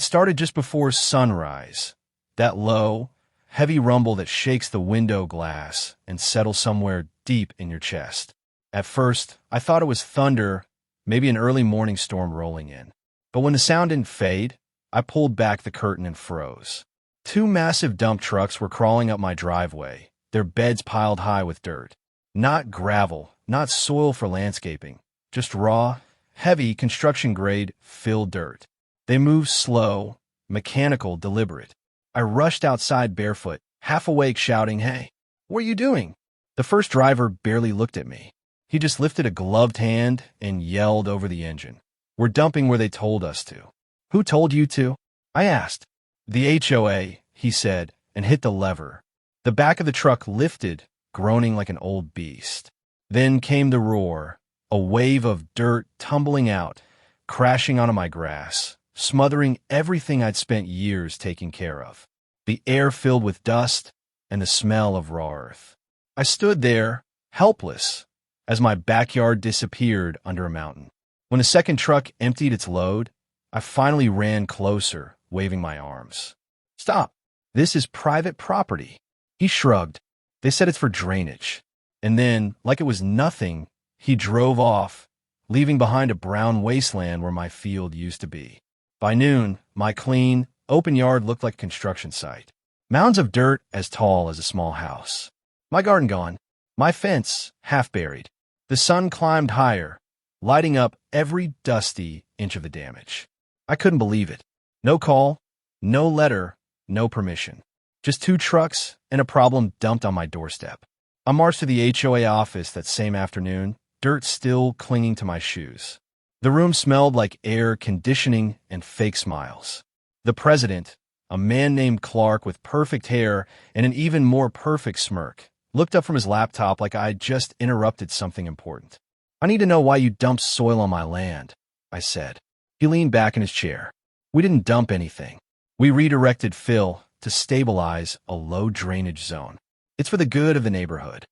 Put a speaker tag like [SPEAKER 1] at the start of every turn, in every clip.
[SPEAKER 1] It started just before sunrise, that low, heavy rumble that shakes the window glass and settles somewhere deep in your chest. At first, I thought it was thunder, maybe an early morning storm rolling in. But when the sound didn't fade, I pulled back the curtain and froze. Two massive dump trucks were crawling up my driveway, their beds piled high with dirt. Not gravel, not soil for landscaping, just raw, heavy, construction-grade, filled dirt. They moved slow, mechanical, deliberate. I rushed outside barefoot, half awake, shouting, "Hey, what are you doing?" The first driver barely looked at me. He just lifted a gloved hand and yelled over the engine. "We're dumping where they told us to." "Who told you to?" I asked. "The HOA," he said, and hit the lever. The back of the truck lifted, groaning like an old beast. Then came the roar, a wave of dirt tumbling out, crashing onto my grass, smothering everything I'd spent years taking care of. The air filled with dust and the smell of raw earth. I stood there, helpless, as my backyard disappeared under a mountain. When the second truck emptied its load, I finally ran closer, waving my arms. "Stop. This is private property." He shrugged. "They said it's for drainage." And then, like it was nothing, he drove off, leaving behind a brown wasteland where my field used to be. By noon, my clean, open yard looked like a construction site. Mounds of dirt as tall as a small house. My garden gone. My fence half buried. The sun climbed higher, lighting up every dusty inch of the damage. I couldn't believe it. No call, no letter, no permission. Just two trucks and a problem dumped on my doorstep. I marched to the HOA office that same afternoon, dirt still clinging to my shoes. The room smelled like air conditioning and fake smiles. The president, a man named Clark with perfect hair and an even more perfect smirk, looked up from his laptop like I'd just interrupted something important. "I need to know why you dumped soil on my land," I said. He leaned back in his chair. "We didn't dump anything. We redirected fill to stabilize a low drainage zone. It's for the good of the neighborhood."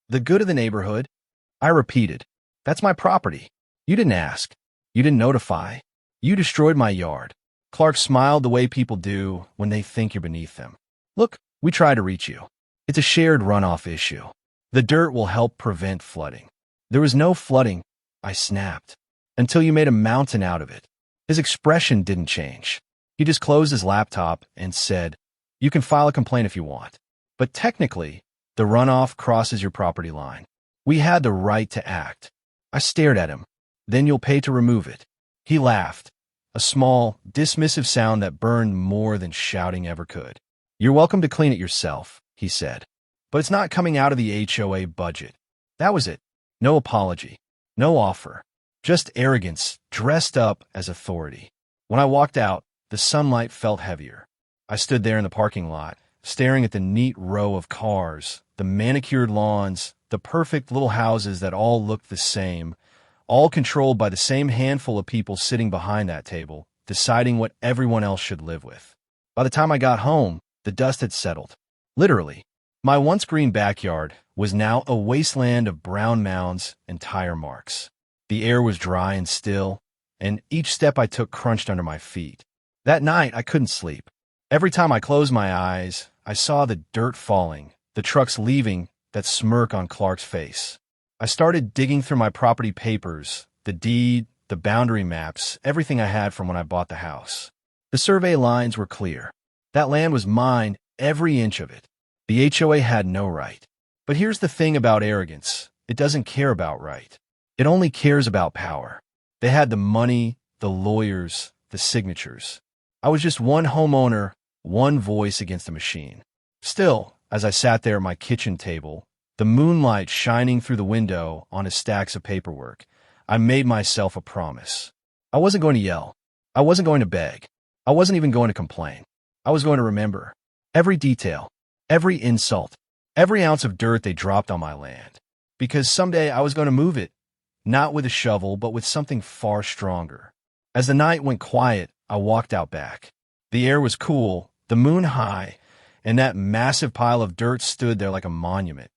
[SPEAKER 1] "The good of the neighborhood?" I repeated. "That's my property. You didn't ask. You didn't notify. You destroyed my yard." Clark smiled the way people do when they think you're beneath them. "Look, we tried to reach you. It's a shared runoff issue. The dirt will help prevent flooding." "There was no flooding," I snapped, "until you made a mountain out of it." His expression didn't change. He just closed his laptop and said, "You can file a complaint if you want. But technically, the runoff crosses your property line. We had the right to act." I stared at him. "Then you'll pay to remove it." He laughed, a small, dismissive sound that burned more than shouting ever could. "You're welcome to clean it yourself," he said. "But it's not coming out of the HOA budget." That was it. No apology. No offer. Just arrogance dressed up as authority. When I walked out, the sunlight felt heavier. I stood there in the parking lot, staring at the neat row of cars, the manicured lawns, the perfect little houses that all looked the same, all controlled by the same handful of people sitting behind that table, deciding what everyone else should live with. By the time I got home, the dust had settled. Literally. My once green backyard was now a wasteland of brown mounds and tire marks. The air was dry and still, and each step I took crunched under my feet. That night, I couldn't sleep. Every time I closed my eyes, I saw the dirt falling, the trucks leaving, that smirk on Clark's face. I started digging through my property papers, the deed, the boundary maps, everything I had from when I bought the house. The survey lines were clear. That land was mine, every inch of it. The HOA had no right. But here's the thing about arrogance. It doesn't care about right. It only cares about power. They had the money, the lawyers, the signatures. I was just one homeowner, one voice against a machine. Still, as I sat there at my kitchen table, the moonlight shining through the window onto stacks of paperwork, I made myself a promise. I wasn't going to yell. I wasn't going to beg. I wasn't even going to complain. I was going to remember every detail, every insult, every ounce of dirt they dropped on my land. Because someday I was going to move it, not with a shovel, but with something far stronger. As the night went quiet, I walked out back. The air was cool, the moon high, and that massive pile of dirt stood there like a monument,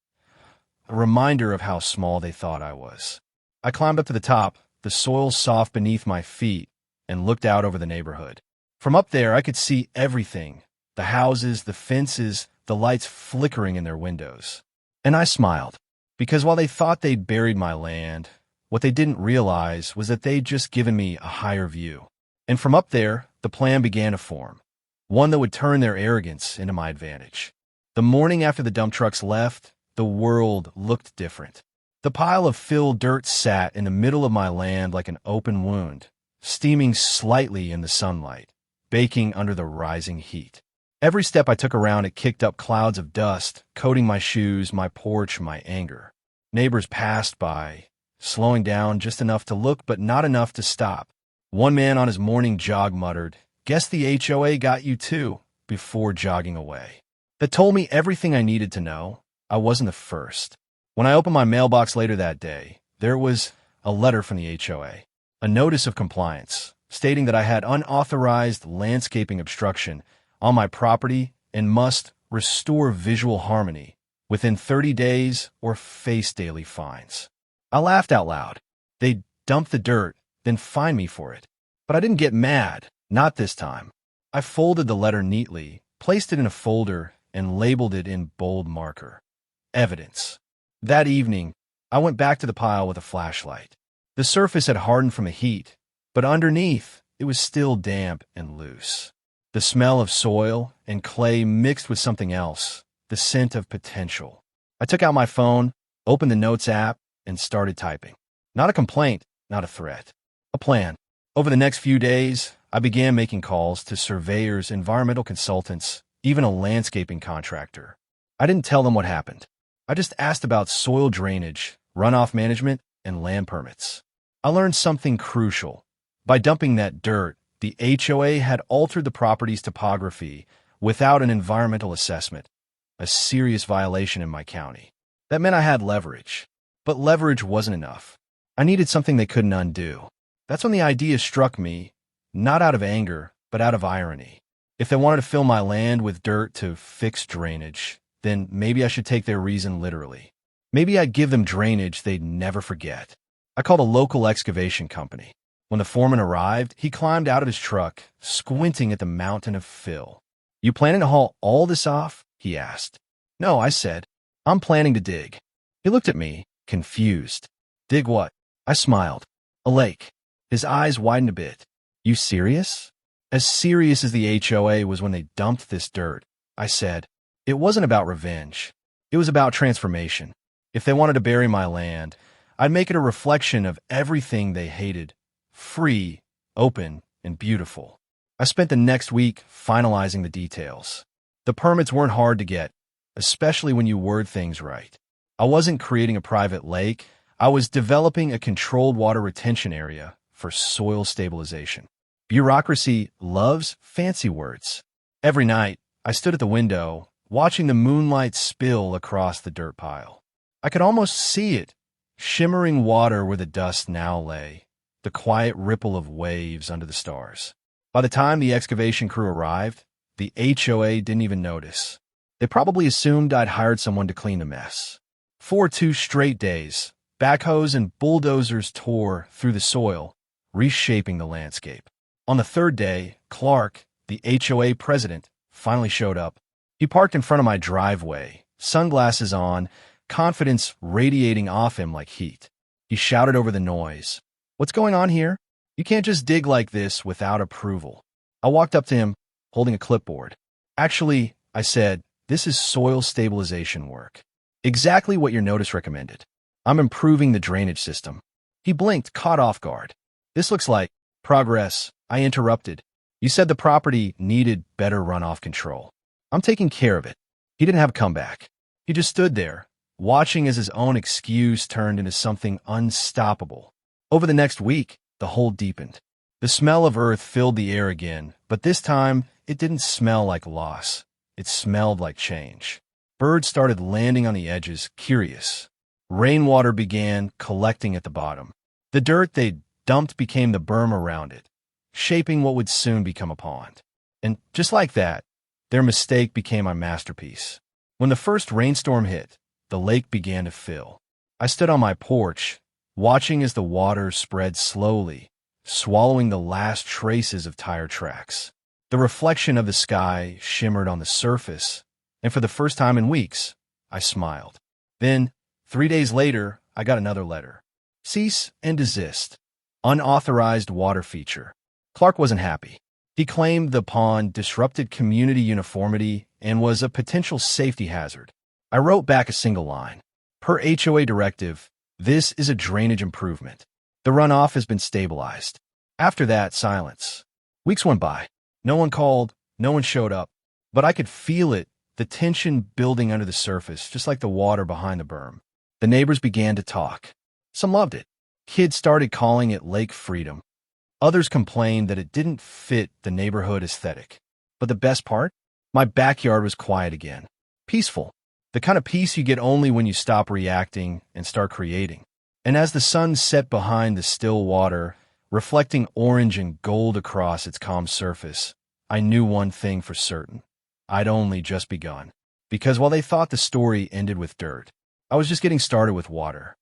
[SPEAKER 1] a reminder of how small they thought I was. I climbed up to the top, the soil soft beneath my feet, and looked out over the neighborhood. From up there, I could see everything: the houses, the fences, the lights flickering in their windows. And I smiled, because while they thought they'd buried my land, what they didn't realize was that they'd just given me a higher view. And from up there, the plan began to form, one that would turn their arrogance into my advantage. The morning after the dump trucks left, the world looked different. The pile of filled dirt sat in the middle of my land like an open wound, steaming slightly in the sunlight, baking under the rising heat. Every step I took around it kicked up clouds of dust, coating my shoes, my porch, my anger. Neighbors passed by, slowing down just enough to look but not enough to stop. One man on his morning jog muttered, "Guess the HOA got you too," before jogging away. That told me everything I needed to know. I wasn't the first. When I opened my mailbox later that day, there was a letter from the HOA, a notice of compliance, stating that I had unauthorized landscaping obstruction on my property and must restore visual harmony within 30 days or face daily fines. I laughed out loud. They'd dump the dirt, then fine me for it. But I didn't get mad, not this time. I folded the letter neatly, placed it in a folder, and labeled it in bold marker. Evidence. That evening, I went back to the pile with a flashlight. The surface had hardened from the heat, but underneath, it was still damp and loose. The smell of soil and clay mixed with something else, the scent of potential. I took out my phone, opened the Notes app, and started typing. Not a complaint, not a threat. A plan. Over the next few days, I began making calls to surveyors, environmental consultants, even a landscaping contractor. I didn't tell them what happened. I just asked about soil drainage, runoff management, and land permits. I learned something crucial. By dumping that dirt, the HOA had altered the property's topography without an environmental assessment, a serious violation in my county. That meant I had leverage. But leverage wasn't enough. I needed something they couldn't undo. That's when the idea struck me, not out of anger, but out of irony. If they wanted to fill my land with dirt to fix drainage, then maybe I should take their reason literally. Maybe I'd give them drainage they'd never forget. I called a local excavation company. When the foreman arrived, he climbed out of his truck, squinting at the mountain of fill. "You planning to haul all this off?" he asked. "No," I said. "I'm planning to dig." He looked at me, confused. "Dig what?" I smiled. "A lake." His eyes widened a bit. "You serious?" As serious as the HOA was when they dumped this dirt, I said. It wasn't about revenge. It was about transformation. If they wanted to bury my land, I'd make it a reflection of everything they hated. Free, open, and beautiful. I spent the next week finalizing the details. The permits weren't hard to get, especially when you word things right. I wasn't creating a private lake. I was developing a controlled water retention area for soil stabilization. Bureaucracy loves fancy words. Every night, I stood at the window, watching the moonlight spill across the dirt pile. I could almost see it, shimmering water where the dust now lay, the quiet ripple of waves under the stars. By the time the excavation crew arrived, the HOA didn't even notice. They probably assumed I'd hired someone to clean the mess. For 2 straight days, backhoes and bulldozers tore through the soil, reshaping the landscape. On the 3rd day, Clark, the HOA president, finally showed up. He parked in front of my driveway, sunglasses on, confidence radiating off him like heat. He shouted over the noise, "What's going on here? You can't just dig like this without approval." I walked up to him, holding a clipboard. "Actually," I said, "this is soil stabilization work. Exactly what your notice recommended. I'm improving the drainage system." He blinked, caught off guard. "This looks like progress," I interrupted. "You said the property needed better runoff control. I'm taking care of it." He didn't have a comeback. He just stood there, watching as his own excuse turned into something unstoppable. Over the next week, the hole deepened. The smell of earth filled the air again, but this time, it didn't smell like loss. It smelled like change. Birds started landing on the edges, curious. Rainwater began collecting at the bottom. The dirt they'd dumped became the berm around it, shaping what would soon become a pond. And just like that, their mistake became my masterpiece. When the first rainstorm hit, the lake began to fill. I stood on my porch, watching as the water spread slowly, swallowing the last traces of tire tracks. The reflection of the sky shimmered on the surface, and for the first time in weeks, I smiled. Then, 3 days later, I got another letter. Cease and desist. Unauthorized water feature. Clark wasn't happy. He claimed the pond disrupted community uniformity and was a potential safety hazard. I wrote back a single line. Per HOA directive, this is a drainage improvement. The runoff has been stabilized. After that, silence. Weeks went by. No one called, no one showed up, but I could feel it, the tension building under the surface, just like the water behind the berm. The neighbors began to talk. Some loved it. Kids started calling it Lake Freedom. Others complained that it didn't fit the neighborhood aesthetic. But the best part? My backyard was quiet again. Peaceful. The kind of peace you get only when you stop reacting and start creating. And as the sun set behind the still water, reflecting orange and gold across its calm surface, I knew one thing for certain. I'd only just begun. Because while they thought the story ended with dirt, I was just getting started with water.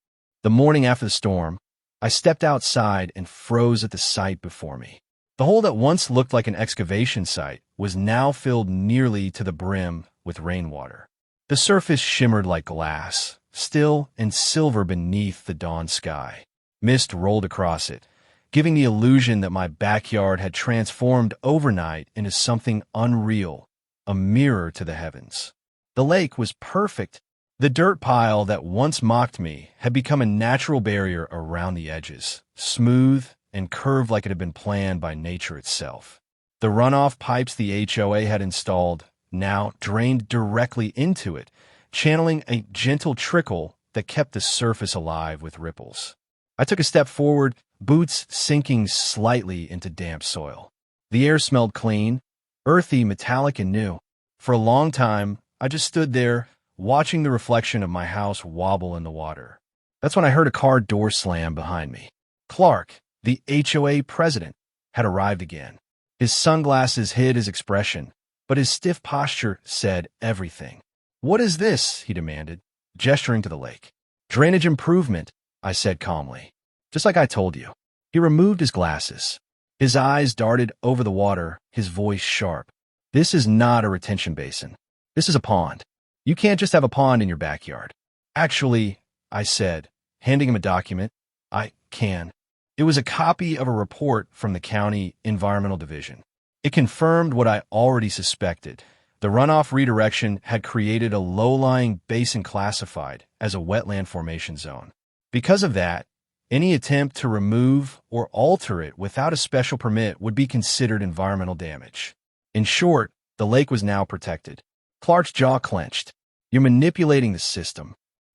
[SPEAKER 1] The morning after the storm, I stepped outside and froze at the sight before me. The hole that once looked like an excavation site was now filled nearly to the brim with rainwater. The surface shimmered like glass, still and silver beneath the dawn sky. Mist rolled across it, giving the illusion that my backyard had transformed overnight into something unreal, a mirror to the heavens. The lake was perfect. The dirt pile that once mocked me had become a natural barrier around the edges, smooth and curved like it had been planned by nature itself. The runoff pipes the HOA had installed now drained directly into it, channeling a gentle trickle that kept the surface alive with ripples. I took a step forward, boots sinking slightly into damp soil. The air smelled clean, earthy, metallic, and new. For a long time, I just stood there, watching the reflection of my house wobble in the water. That's when I heard a car door slam behind me. Clark, the HOA president, had arrived again. His sunglasses hid his expression, but his stiff posture said everything. "What is this?" he demanded, gesturing to the lake. "Drainage improvement," I said calmly. "Just like I told you." He removed his glasses. His eyes darted over the water, his voice sharp. "This is not a retention basin. This is a pond. You can't just have a pond in your backyard." "Actually," I said, handing him a document, "I can." It was a copy of a report from the county environmental division. It confirmed what I already suspected. The runoff redirection had created a low-lying basin classified as a wetland formation zone. Because of that, any attempt to remove or alter it without a special permit would be considered environmental damage. In short, the lake was now protected. Clark's jaw clenched. "You're manipulating the system."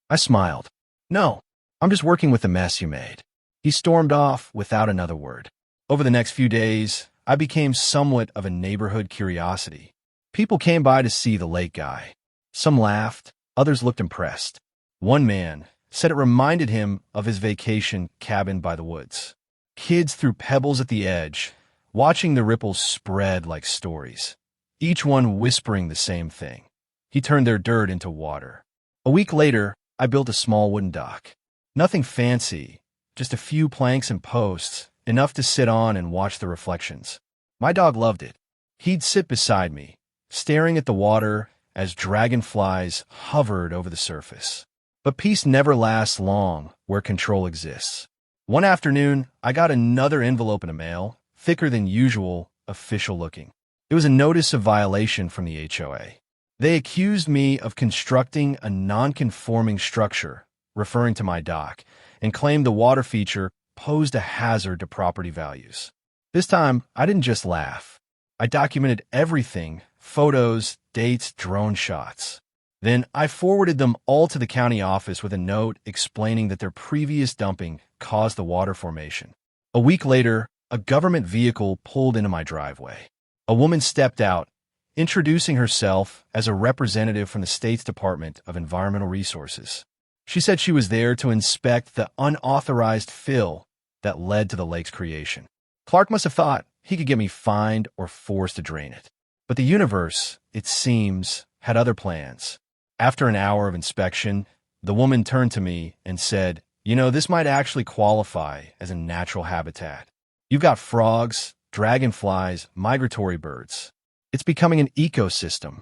[SPEAKER 1] I smiled. "No, I'm just working with the mess you made." He stormed off without another word. Over the next few days, I became somewhat of a neighborhood curiosity. People came by to see the lake guy. Some laughed, others looked impressed. One man said it reminded him of his vacation cabin by the woods. Kids threw pebbles at the edge, watching the ripples spread like stories, each one whispering the same thing. He turned their dirt into water. A week later, I built a small wooden dock. Nothing fancy, just a few planks and posts, enough to sit on and watch the reflections. My dog loved it. He'd sit beside me, staring at the water as dragonflies hovered over the surface. But peace never lasts long where control exists. One afternoon, I got another envelope in the mail, thicker than usual, official looking. It was a notice of violation from the HOA. They accused me of constructing a non-conforming structure, referring to my dock, and claimed the water feature posed a hazard to property values. This time, I didn't just laugh. I documented everything, photos, dates, drone shots. Then I forwarded them all to the county office with a note explaining that their previous dumping caused the water formation. A week later, a government vehicle pulled into my driveway. A woman stepped out, introducing herself as a representative from the state's Department of Environmental Resources. She said she was there to inspect the unauthorized fill that led to the lake's creation. Clark must have thought he could get me fined or forced to drain it. But the universe, it seems, had other plans. After an hour of inspection, the woman turned to me and said, "You know, this might actually qualify as a natural habitat. You've got frogs, dragonflies, migratory birds. It's becoming an ecosystem.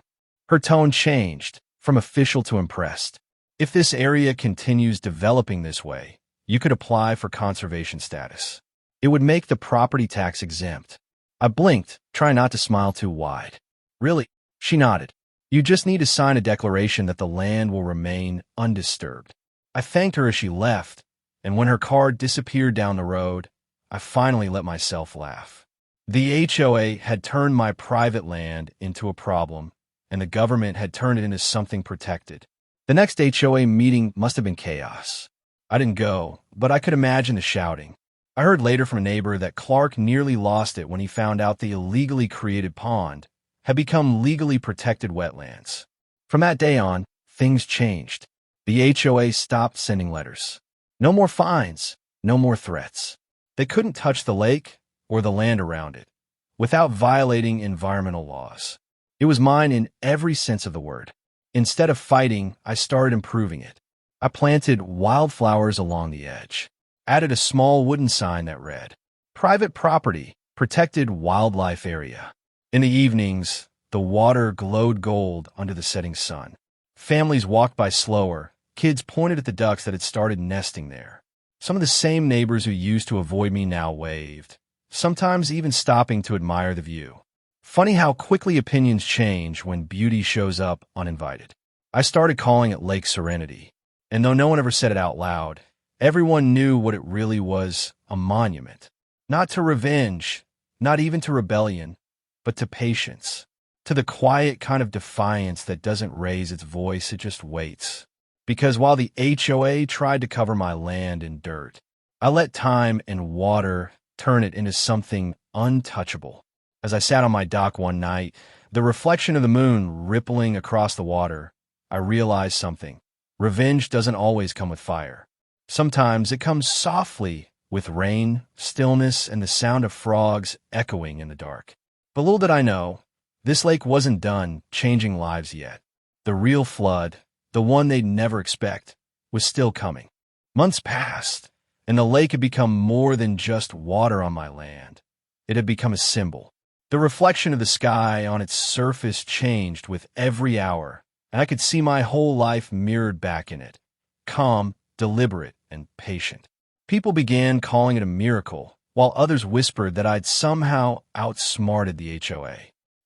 [SPEAKER 1] Her tone changed, from official to impressed. If this area continues developing this way, you could apply for conservation status. It would make the property tax exempt. I blinked, trying not to smile too wide. Really? She nodded. You just need to sign a declaration that the land will remain undisturbed. I thanked her as she left, and when her car disappeared down the road, I finally let myself laugh. The HOA had turned my private land into a problem, and the government had turned it into something protected. The next HOA meeting must have been chaos. I didn't go, but I could imagine the shouting. I heard later from a neighbor that Clark nearly lost it when he found out the illegally created pond had become legally protected wetlands. From that day on, things changed. The HOA stopped sending letters. No more fines, no more threats. They couldn't touch the lake or the land around it without violating environmental laws. It was mine in every sense of the word. Instead of fighting, I started improving it. I planted wildflowers along the edge, added a small wooden sign that read, "Private property, protected wildlife area." In the evenings, the water glowed gold under the setting sun. Families walked by slower. Kids pointed at the ducks that had started nesting there. Some of the same neighbors who used to avoid me now waved, sometimes even stopping to admire the view. Funny how quickly opinions change when beauty shows up uninvited. I started calling it Lake Serenity, and though no one ever said it out loud, everyone knew what it really was: a monument. Not to revenge, not even to rebellion, but to patience. To the quiet kind of defiance that doesn't raise its voice, it just waits. Because while the HOA tried to cover my land in dirt, I let time and water turn it into something untouchable. As I sat on my dock one night, the reflection of the moon rippling across the water, I realized something. Revenge doesn't always come with fire. Sometimes it comes softly, with rain, stillness, and the sound of frogs echoing in the dark. But little did I know, this lake wasn't done changing lives yet. The real flood, the one they'd never expect, was still coming. Months passed, and the lake had become more than just water on my land. It had become a symbol. The reflection of the sky on its surface changed with every hour, and I could see my whole life mirrored back in it, calm, deliberate, and patient. People began calling it a miracle, while others whispered that I'd somehow outsmarted the HOA.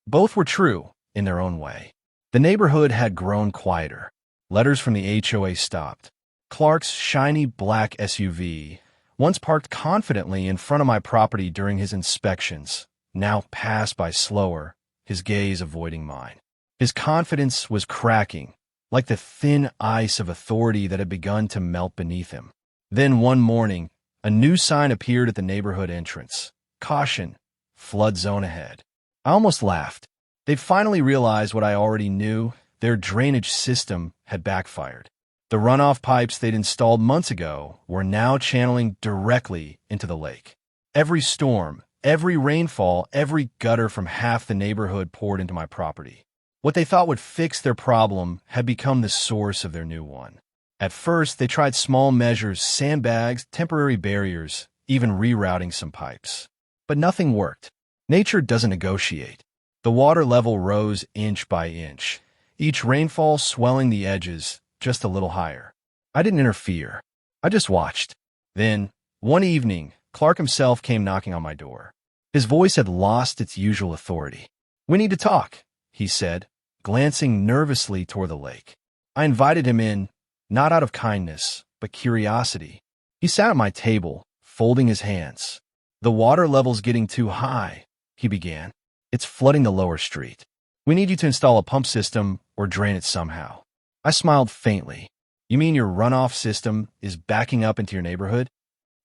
[SPEAKER 1] Both were true, in their own way. The neighborhood had grown quieter. Letters from the HOA stopped. Clark's shiny black SUV, once parked confidently in front of my property during his inspections, now passed by slower, his gaze avoiding mine. His confidence was cracking, like the thin ice of authority that had begun to melt beneath him. Then one morning, a new sign appeared at the neighborhood entrance. "Caution, flood zone ahead." I almost laughed. They'd finally realized what I already knew. Their drainage system had backfired. The runoff pipes they'd installed months ago were now channeling directly into the lake. Every storm, every rainfall, every gutter from half the neighborhood poured into my property. What they thought would fix their problem had become the source of their new one. At first, they tried small measures, sandbags, temporary barriers, even rerouting some pipes. But nothing worked. Nature doesn't negotiate. The water level rose inch by inch, each rainfall swelling the edges just a little higher. I didn't interfere. I just watched. Then, one evening, Clark himself came knocking on my door. His voice had lost its usual authority. "We need to talk," he said, glancing nervously toward the lake. I invited him in, not out of kindness, but curiosity. He sat at my table, folding his hands. "The water level's getting too high," he began. "It's flooding the lower street. We need you to install a pump system or drain it somehow." I smiled faintly. "You mean your runoff system is backing up into your neighborhood?"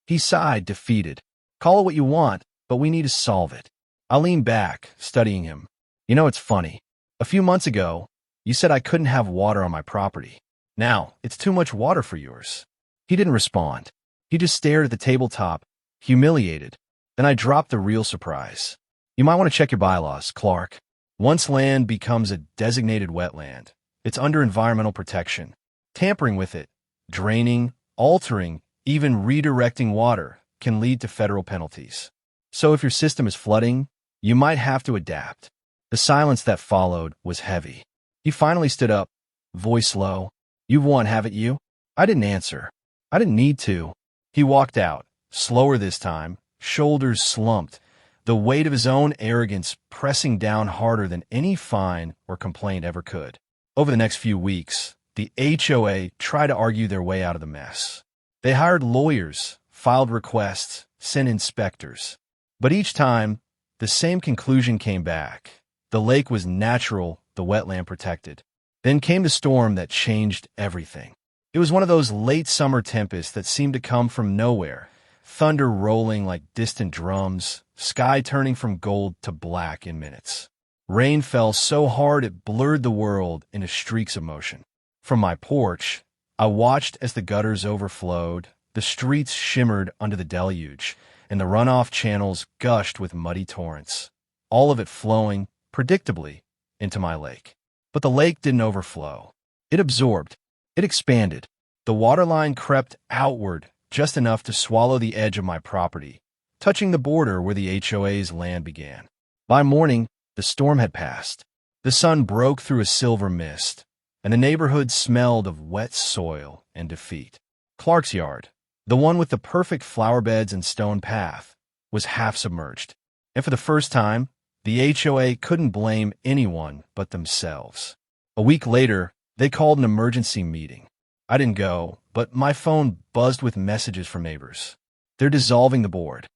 [SPEAKER 1] He sighed, defeated. "Call it what you want, but we need to solve it." I leaned back, studying him. "You know, it's funny. A few months ago, you said I couldn't have water on my property. Now, it's too much water for yours." He didn't respond. He just stared at the tabletop, humiliated. Then I dropped the real surprise. "You might want to check your bylaws, Clark. Once land becomes a designated wetland, it's under environmental protection. Tampering with it, draining, altering, even redirecting water can lead to federal penalties." So if your system is flooding, you might have to adapt. The silence that followed was heavy. He finally stood up, voice low. You've won, haven't you? I didn't answer. I didn't need to. He walked out, slower this time, shoulders slumped, the weight of his own arrogance pressing down harder than any fine or complaint ever could. Over the next few weeks, the HOA tried to argue their way out of the mess. They hired lawyers, filed requests, sent inspectors. But each time, the same conclusion came back. The lake was natural, the wetland protected. Then came the storm that changed everything. It was one of those late summer tempests that seemed to come from nowhere, thunder rolling like distant drums, sky turning from gold to black in minutes. Rain fell so hard it blurred the world into streaks of motion. From my porch, I watched as the gutters overflowed, the streets shimmered under the deluge, and the runoff channels gushed with muddy torrents, all of it flowing, predictably, into my lake. But the lake didn't overflow. It absorbed. It expanded. The waterline crept outward just enough to swallow the edge of my property, touching the border where the HOA's land began. By morning, the storm had passed. The sun broke through a silver mist, and the neighborhood smelled of wet soil and defeat. Clark's yard, the one with the perfect flower beds and stone path, was half submerged. And for the first time, the HOA couldn't blame anyone but themselves. A week later, they called an emergency meeting. I didn't go, but my phone buzzed with messages from neighbors. They're dissolving the board.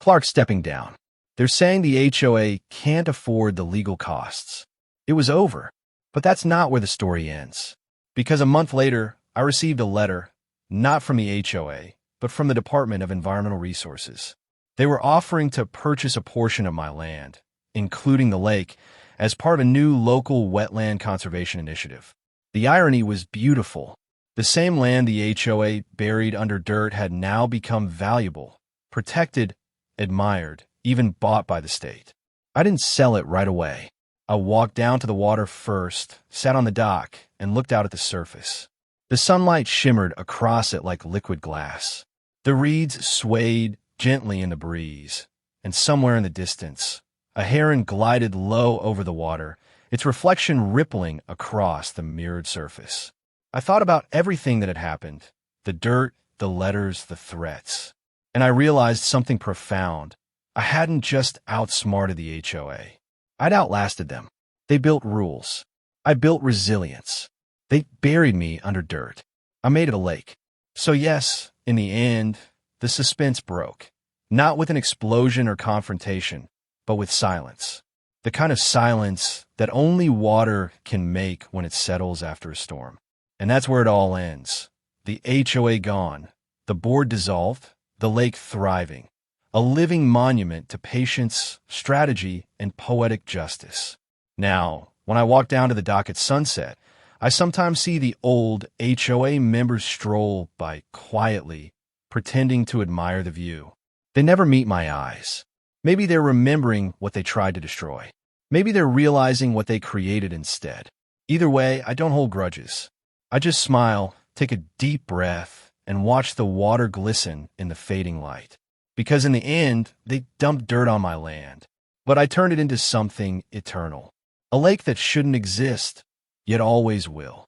[SPEAKER 1] Clark's stepping down. They're saying the HOA can't afford the legal costs. It was over. But that's not where the story ends. Because a month later, I received a letter, not from the HOA, but from the Department of Environmental Resources. They were offering to purchase a portion of my land, including the lake, as part of a new local wetland conservation initiative. The irony was beautiful. The same land the HOA buried under dirt had now become valuable, protected, admired, even bought by the state. I didn't sell it right away. I walked down to the water first, sat on the dock, and looked out at the surface. The sunlight shimmered across it like liquid glass. The reeds swayed gently in the breeze, and somewhere in the distance, a heron glided low over the water, its reflection rippling across the mirrored surface. I thought about everything that had happened, the dirt, the letters, the threats, and I realized something profound. I hadn't just outsmarted the HOA. I'd outlasted them. They built rules. I built resilience. They buried me under dirt. I made it a lake. So yes, in the end, the suspense broke. Not with an explosion or confrontation, but with silence. The kind of silence that only water can make when it settles after a storm. And that's where it all ends. The HOA gone, the board dissolved, the lake thriving. A living monument to patience, strategy, and poetic justice. Now, when I walk down to the dock at sunset, I sometimes see the old HOA members stroll by quietly, pretending to admire the view. They never meet my eyes. Maybe they're remembering what they tried to destroy. Maybe they're realizing what they created instead. Either way, I don't hold grudges. I just smile, take a deep breath, and watch the water glisten in the fading light. Because in the end, they dumped dirt on my land. But I turned it into something eternal. A lake that shouldn't exist, yet always will.